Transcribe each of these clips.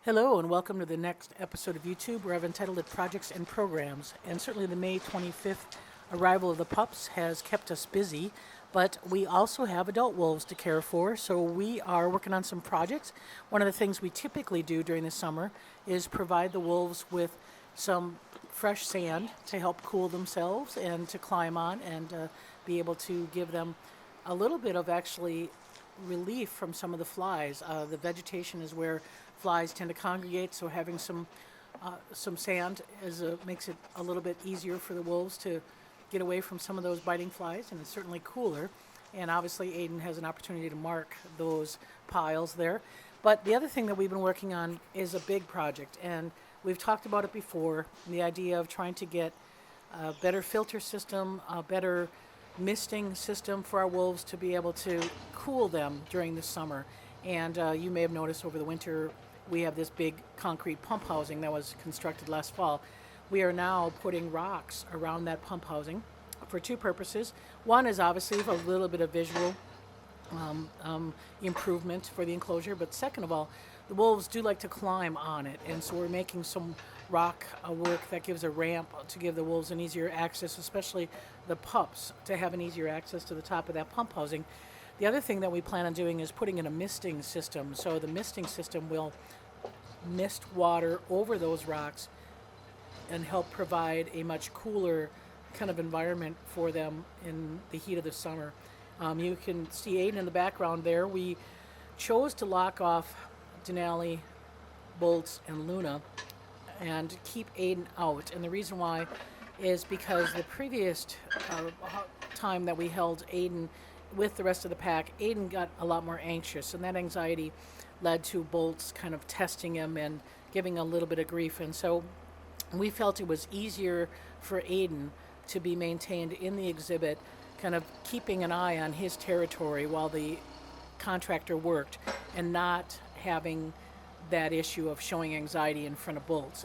Hello and welcome to the next episode of YouTube where I've entitled it Projects and Programs. And certainly the May 25th arrival of the pups has kept us busy, but we also have adult wolves to care for, so we are working on some projects. One of the things we typically do during the summer is provide the wolves with some fresh sand to help cool themselves and to climb on and be able to give them a little bit of actually relief from some of the flies. The vegetation is where flies tend to congregate, so having some sand makes it a little bit easier for the wolves to get away from some of those biting flies, and it's certainly cooler. And obviously Aiden has an opportunity to mark those piles there. But the other thing that we've been working on is a big project, and we've talked about it before, the idea of trying to get a better filter system, a better misting system for our wolves to be able to cool them during the summer. And you may have noticed over the winter we have this big concrete pump housing that was constructed last fall. We are now putting rocks around that pump housing for two purposes. One is obviously for a little bit of visual improvement for the enclosure, but second of all, the wolves do like to climb on it, and so we're making some rock work that gives a ramp to give the wolves an easier access, especially the pups, to have an easier access to the top of that pump housing. The other thing that we plan on doing is putting in a misting system. So the misting system will mist water over those rocks and help provide a much cooler kind of environment for them in the heat of the summer. You can see Aiden in the background there. We chose to lock off Denali, Bolts, and Luna and keep Aiden out. And the reason why is because the previous time that we held Aiden with the rest of the pack, Aiden got a lot more anxious, and that anxiety led to Bolts kind of testing him and giving a little bit of grief. And so we felt it was easier for Aiden to be maintained in the exhibit, kind of keeping an eye on his territory while the contractor worked, and not having that issue of showing anxiety in front of Bolts.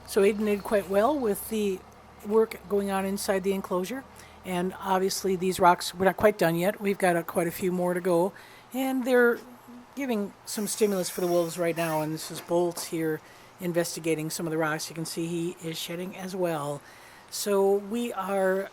So Aiden did quite well with the work going on inside the enclosure, and obviously these rocks, we're not quite done yet. We've got quite a few more to go, and they're giving some stimulus for the wolves right now. And this is Bolts here investigating some of the rocks. You can see he is shedding as well. So we are,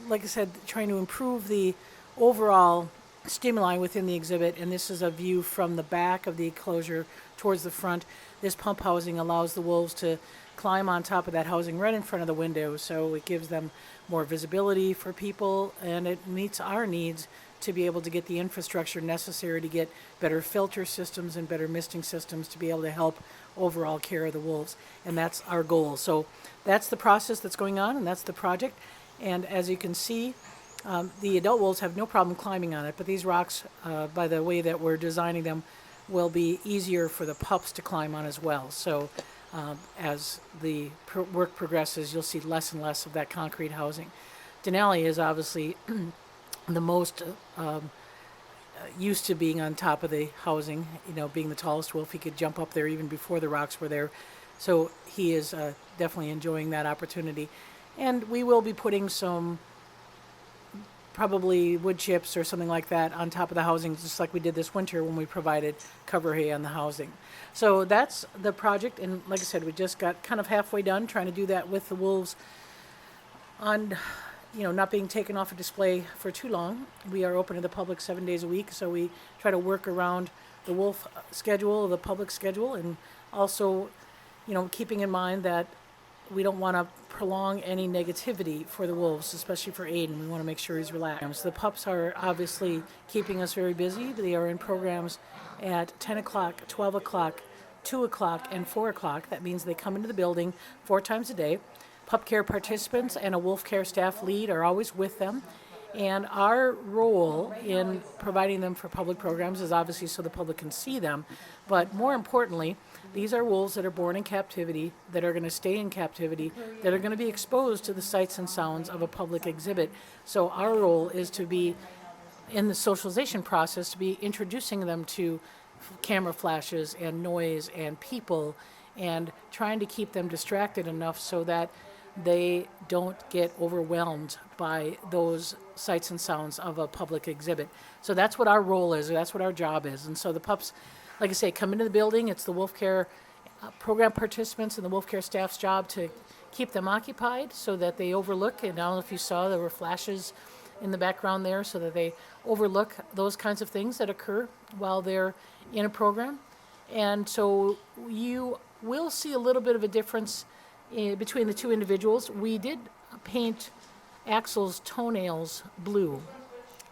like I said, trying to improve the overall stimuli within the exhibit, and this is a view from the back of the enclosure towards the front. This pump housing allows the wolves to climb on top of that housing right in front of the window, so it gives them more visibility for people, and it meets our needs to be able to get the infrastructure necessary to get better filter systems and better misting systems to be able to help overall care of the wolves, and that's our goal. So that's the process that's going on, and that's the project. And as you can see, the adult wolves have no problem climbing on it, but these rocks, by the way that we're designing them, will be easier for the pups to climb on as well. So as the work progresses, you'll see less and less of that concrete housing. Denali is obviously the most used to being on top of the housing, being the tallest wolf. He could jump up there even before the rocks were there. So he is definitely enjoying that opportunity. And we will be putting some probably wood chips or something like that on top of the housing, just like we did this winter when we provided cover hay on the housing. So that's the project, and like I said, we just got kind of halfway done trying to do that with the wolves on, not being taken off a display for too long. We are open to the public 7 days a week, so we try to work around the wolf schedule, the public schedule, and also, keeping in mind that we don't want to prolong any negativity for the wolves, especially for Aiden. We want to make sure he's relaxed. The pups are obviously keeping us very busy. They are in programs at 10 o'clock, 12 o'clock, 2 o'clock, and 4 o'clock. That means they come into the building 4 times a day. Pup care participants and a wolf care staff lead are always with them. And our role in providing them for public programs is obviously so the public can see them. But more importantly, these are wolves that are born in captivity, that are going to stay in captivity, that are going to be exposed to the sights and sounds of a public exhibit. So our role is to be, in the socialization process, to be introducing them to camera flashes and noise and people, and trying to keep them distracted enough so that they don't get overwhelmed by those sights and sounds of a public exhibit. So that's what our role is, or that's what our job is. And so the pups, like I say, come into the building. It's the wolf care program participants and the wolf care staff's job to keep them occupied so that they overlook, and I don't know if you saw, there were flashes in the background there, so that they overlook those kinds of things that occur while they're in a program. And so you will see a little bit of a difference between the two individuals. We did paint Axel's toenails blue.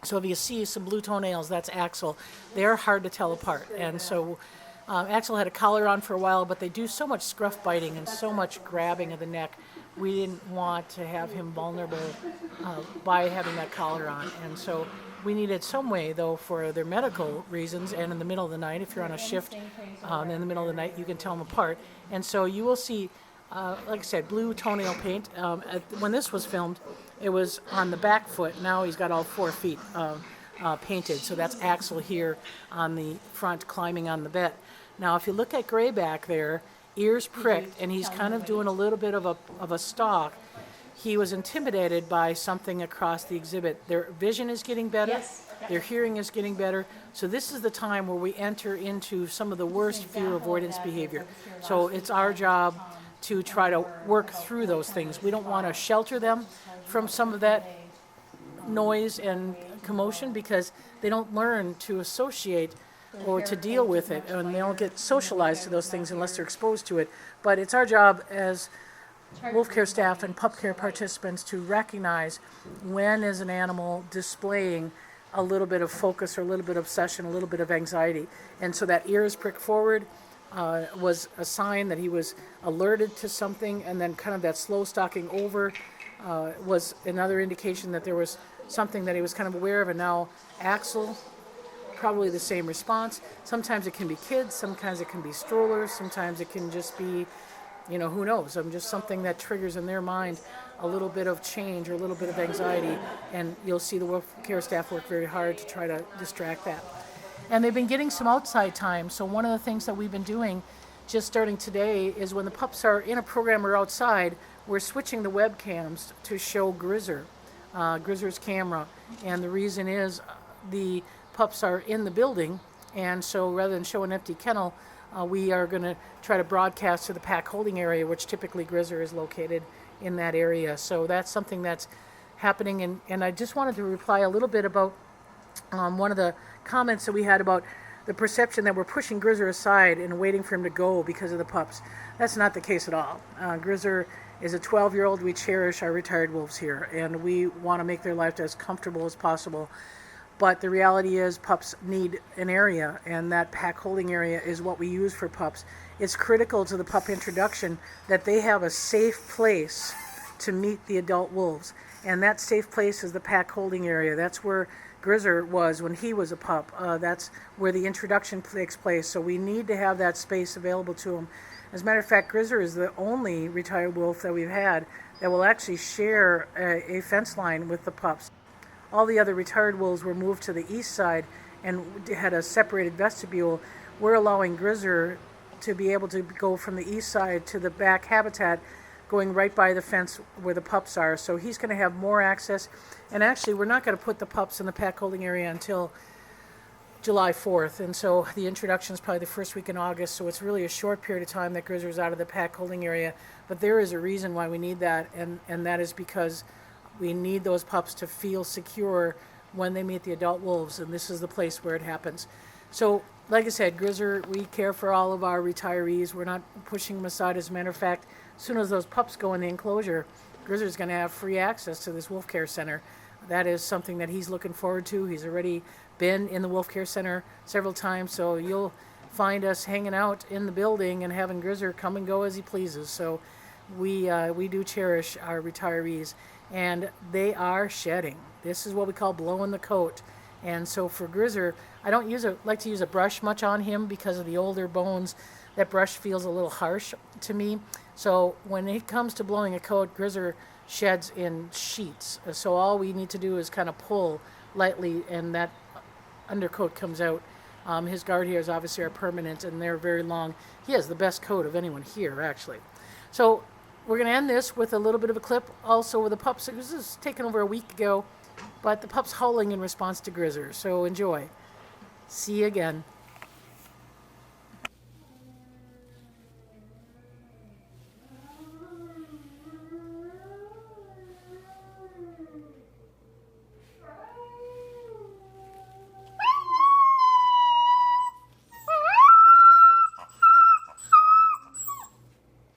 So if you see some blue toenails, that's Axel. They're hard to tell apart. And so Axel had a collar on for a while, but they do so much scruff biting and so much grabbing of the neck. We didn't want to have him vulnerable by having that collar on. And so we needed some way, though, for their medical reasons, and in the middle of the night, if you're on a shift in the middle of the night, you can tell them apart. And so you will see, like I said, blue toenail paint. When this was filmed, it was on the back foot. Now he's got all 4 feet painted. So that's Axel here on the front climbing on the bed. Now, if you look at Gray back there, ears pricked, and he's kind of doing a little bit of a stalk. He was intimidated by something across the exhibit. Their vision is getting better. Yes. Their hearing is getting better. So this is the time where we enter into some of the worst fear avoidance behavior. So it's our job to try to work through those things. We don't want to shelter them from some of that noise and commotion because they don't learn to associate or to deal with it, and they don't get socialized to those things unless they're exposed to it. But it's our job as wolf care staff and pup care participants to recognize when is an animal displaying a little bit of focus or a little bit of obsession, a little bit of anxiety. And so that ears prick forward was a sign that he was alerted to something, and then kind of that slow stalking over was another indication that there was something that he was kind of aware of. And now Axel, probably the same response. Sometimes it can be kids, sometimes it can be strollers, sometimes it can just be, who knows, just something that triggers in their mind a little bit of change or a little bit of anxiety, and you'll see the wolf care staff work very hard to try to distract that. And they've been getting some outside time, so one of the things that we've been doing just starting today is when the pups are in a program or outside, we're switching the webcams to show Grizzer, Grizzer's camera, and the reason is the pups are in the building, and so rather than show an empty kennel, we are going to try to broadcast to the pack holding area, which typically Grizzer is located in that area. So that's something that's happening, and I just wanted to reply a little bit about one of the comments that we had about the perception that we're pushing Grizzer aside and waiting for him to go because of the pups. That's not the case at all. Grizzer is a 12-year-old. We cherish our retired wolves here, and we want to make their life as comfortable as possible. But the reality is pups need an area, and that pack holding area is what we use for pups. It's critical to the pup introduction that they have a safe place to meet the adult wolves. And that safe place is the pack holding area. That's where Grizzer was when he was a pup. That's where the introduction takes place. So we need to have that space available to him. As a matter of fact, Grizzer is the only retired wolf that we've had that will actually share a fence line with the pups. All the other retired wolves were moved to the east side and had a separated vestibule. We're allowing Grizzer to be able to go from the east side to the back habitat, going right by the fence where the pups are. So he's going to have more access. And actually, we're not going to put the pups in the pack holding area until July 4th. And so the introduction is probably the first week in August. So it's really a short period of time that Grizzer's out of the pack holding area. But there is a reason why we need that, and that is because we need those pups to feel secure when they meet the adult wolves, and this is the place where it happens. So, like I said, Grizzer, we care for all of our retirees. We're not pushing them aside. As a matter of fact, as soon as those pups go in the enclosure, Grizzer's going to have free access to this wolf care center. That is something that he's looking forward to. He's already been in the wolf care center several times, so you'll find us hanging out in the building and having Grizzer come and go as he pleases. So we do cherish our retirees. And they are shedding. This is what we call blowing the coat. And so for Grizzer, I don't like to use a brush much on him because of the older bones. That brush feels a little harsh to me. So when it comes to blowing a coat, Grizzer sheds in sheets. So all we need to do is kind of pull lightly, and that undercoat comes out. His guard hairs obviously are permanent, and they're very long. He has the best coat of anyone here, actually. So we're going to end this with a little bit of a clip also with the pups. This was taken over a week ago But the pup's howling in response to Grizzer, so enjoy. See you again.